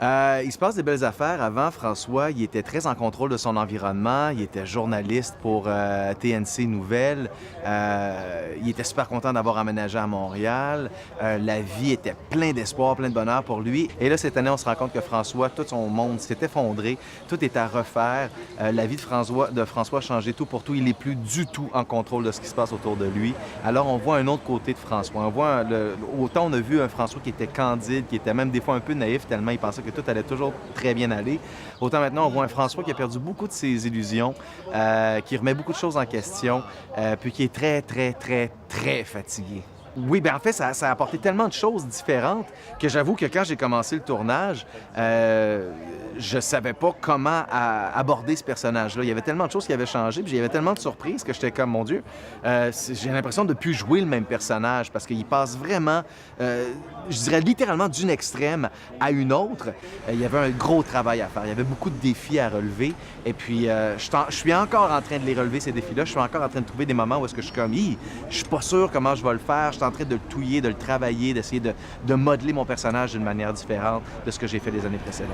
Il se passe des belles affaires. Avant, François, il était très en contrôle de son environnement. Il était journaliste pour TNC Nouvelles. Il était super content d'avoir aménagé à Montréal. La vie était plein d'espoir, plein de bonheur pour lui. Et là, cette année, on se rend compte que François, tout son monde s'est effondré. Tout est à refaire. La vie de François a changé tout pour tout. Il n'est plus du tout en contrôle de ce qui se passe autour de lui. Alors, on voit un autre côté de François. Autant on a vu un François qui était candide, qui était même des fois un peu naïf, tellement il pensait que tout allait toujours très bien aller. Autant maintenant, on voit un François qui a perdu beaucoup de ses illusions, qui remet beaucoup de choses en question, puis qui est très, très, très, très fatigué. Oui, bien en fait, ça a apporté tellement de choses différentes que j'avoue que quand j'ai commencé le tournage, je savais pas comment aborder ce personnage-là. Il y avait tellement de choses qui avaient changé, puis il y avait tellement de surprises que j'étais comme, mon Dieu, j'ai l'impression de ne plus jouer le même personnage parce qu'il passe vraiment, je dirais littéralement d'une extrême à une autre. Il y avait un gros travail à faire. Il y avait beaucoup de défis à relever. Et puis, je suis encore en train de les relever, ces défis-là. Je suis encore en train de trouver des moments où est-ce que je suis comme, je suis pas sûr comment je vais le faire. Je suis en train de le touiller, de le travailler, d'essayer de modeler mon personnage d'une manière différente de ce que j'ai fait les années précédentes.